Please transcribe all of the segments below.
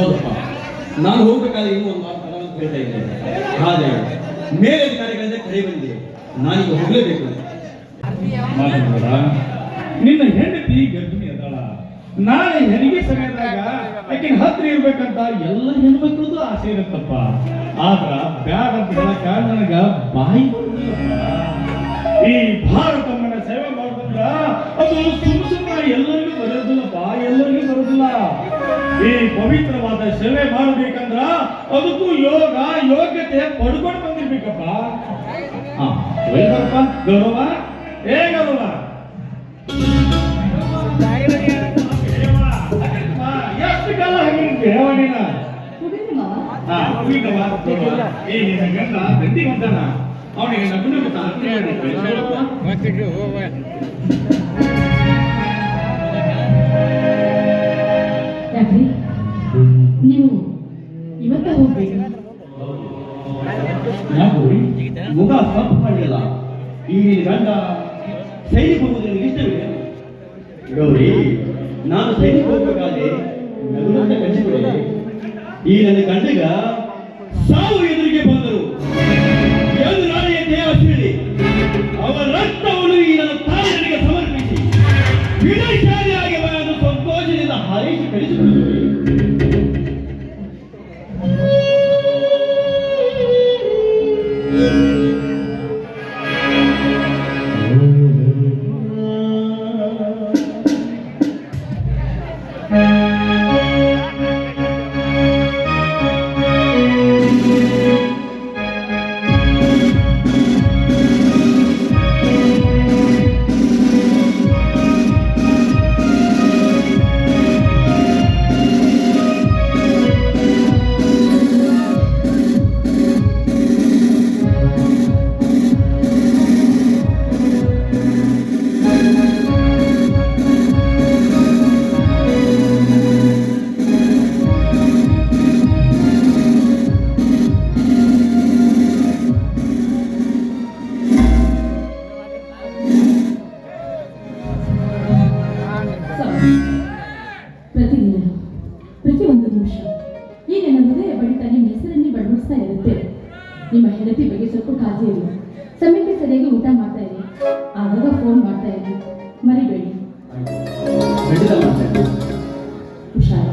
ಹೌದಪ್ಪ, ನಾನು ಹೋಗ್ಬೇಕಾದ್ರೆ ಇನ್ನೂ ಒಂದು ಮಾತು ಅಂತ ಹೇಳ್ತಾ ಇದ್ದೇನೆ. ಆದರೆ ಮೇಲಧಿಕಾರಿಗಳಿಂದ ಕರೆ ಬಂದಿದೆ, ನಾನೀಗ ಹೋಗಲೇಬೇಕು. ನಿನ್ನ ಹೆಂಡತಿ ಗರ್ಭಿಣಿ ಅದಾಳ. ನಾಳೆ ಹೆರಿಗೆ ಸಮಯದಾಗ ಯಾಕಿನ ಹತ್ರ ಇರ್ಬೇಕಂತ ಎಲ್ಲ ಹೆಣ್ಮಕ್ಳದು ಆಸೆ ಇರುತ್ತಪ್ಪ. ಆದ್ರ ಬ್ಯಾಡ ಅಂತ ಹೇಳಕ ನನಗ ಬಾಯಿ ಈ ಭಾರತಮ್ಮನ ಸೇವೆ ಮಾಡೋದ್ರ ಅದು ಸುಮ್ಮ ಎಲ್ಲರಿಗೂ ಬರೋದಿಲ್ಲಪ್ಪ, ಎಲ್ಲರಿಗೂ ಬರೋದಿಲ್ಲ. ಈ ಪವಿತ್ರವಾದ ಸೇವೆ ಮಾಡಬೇಕಂದ್ರ ಅದಕ್ಕೂ ಯೋಗ ಯೋಗ್ಯತೆ ಪಡ್ಕೊಂಡು ಬಂದಿರ್ಬೇಕಪ್ಪ. ಗೌರವ ಗೌರವ ಎಷ್ಟು ಕಾಲ ಹಾಗಿರುತ್ತೆ ಅವನಿನ ಗಂಡ ಗಂಟಿ ಹೊಂಟಾನ, ಅವನಿಗೆ ನಗುನ ನೀವು ಇವತ್ತ ಹೋಗ್ಬೇಕು. ಮುಗ ಸ್ವಲ್ಪ ಮಾಡಿಲ್ಲ. ಈ ಗಂಡ ಸೈನಿಕ ಹೋಗುವುದಕ್ಕೆ ಇಷ್ಟವಿದೆ. ಗೌರಿ, ನಾನು ಸೈನಿಕ ಹೋಗ್ಬೇಕಾದ್ರೆ ನಗುನಂತ ಕಳಿಸಿಬಿಡಿ. ಈ ನನ್ನ ಗಂಡಗ ಸಾವು ಎದುರಿಗೆ ಬಂದರು ಎಂದು ನಾಳೆಯ ದೇಹ ಬೀಳಿ ಅವರ ರಕ್ತವನ್ನು ಈ ನನ್ನ ತಾಯಿ ನನಗೆ ಸಮರ್ಪಿಸಿ ವಿನಾಶಾಲಿಯಾಗಿ ಬರೆದು ಸಂತೋಷದಿಂದ ಹಾರೈಸಿ ಕಳಿಸಿಬಿಡುತ್ತದೆ. ಪ್ರತಿಯೊಂದು ನಿಮಿಷ ಈಗ ನನ್ನ ಹೃದಯ ಬಡಿತ ನಿಮ್ಮ ಹೆಸರನ್ನೇ ಬಡವಡಿಸ್ತಾ ಇರುತ್ತೆ. ನಿಮ್ಮ ಹೆಂಡತಿ ಬಗ್ಗೆ ಸ್ವಲ್ಪ ಕಾಳಜಿ ಇರಿ, ಸಮಯಕ್ಕೆ ಸರಿಯಾಗಿ ಊಟ ಮಾಡ್ತಾ ಇರಿ, ಆಗಾಗ ಫೋನ್ ಮಾಡ್ತಾ ಇರಿ, ಮರಿಬೇಡಿ. ಹುಷಾರ.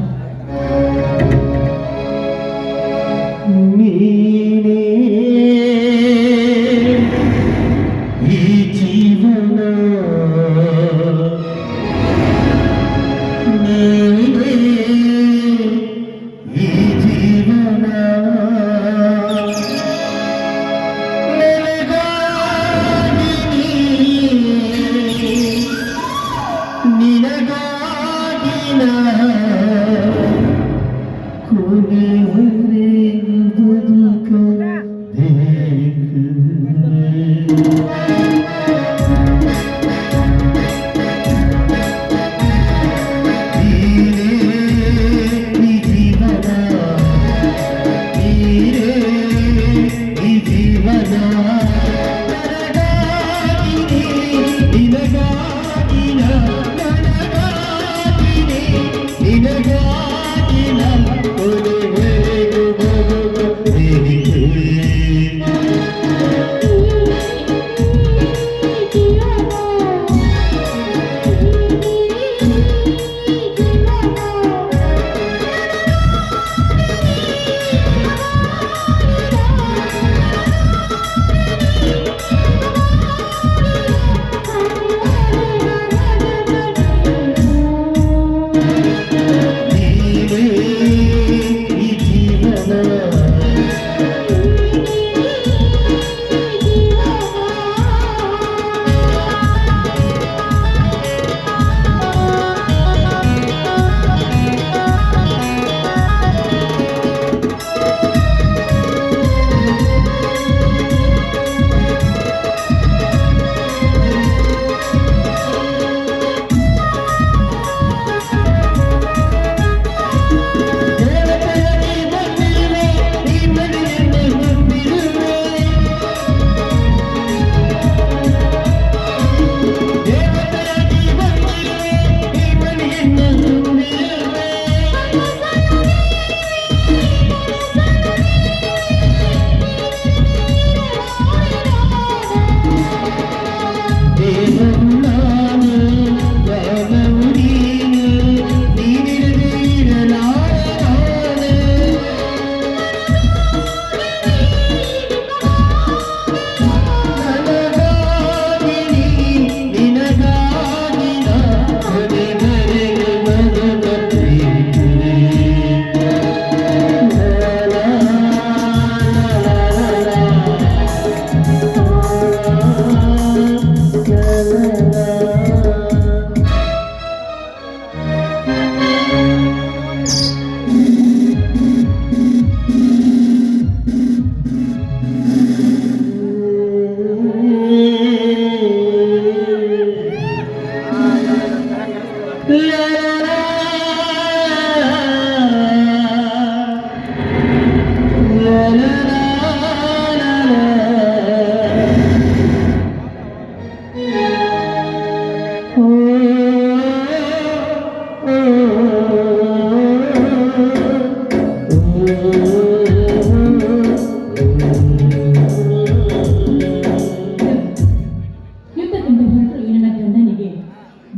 ಯುದ್ಧದಿಂದ ಹೊರಟು ಈ ನನ್ನ ಗಂಡನಿಗೆ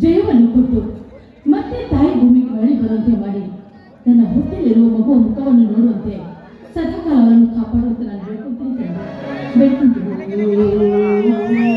ಜಯವನ್ನು ಕೊಟ್ಟು ಮತ್ತೆ ತಾಯಿ ಭೂಮಿಗೆ ಮರಳಿ ಬರುವಂತೆ ಮಾಡಿ ನನ್ನ ಹೊಟ್ಟೆಯಲ್ಲಿರುವ ಮಗುವ ಮುಖವನ್ನು ನೋಡುವಂತೆ ಸದಾಕಾಲ ಅವರನ್ನು ಕಾಪಾಡುವಂತೆ ನಾನು ಬೇಡ್ಕೊಂತೀನಿ.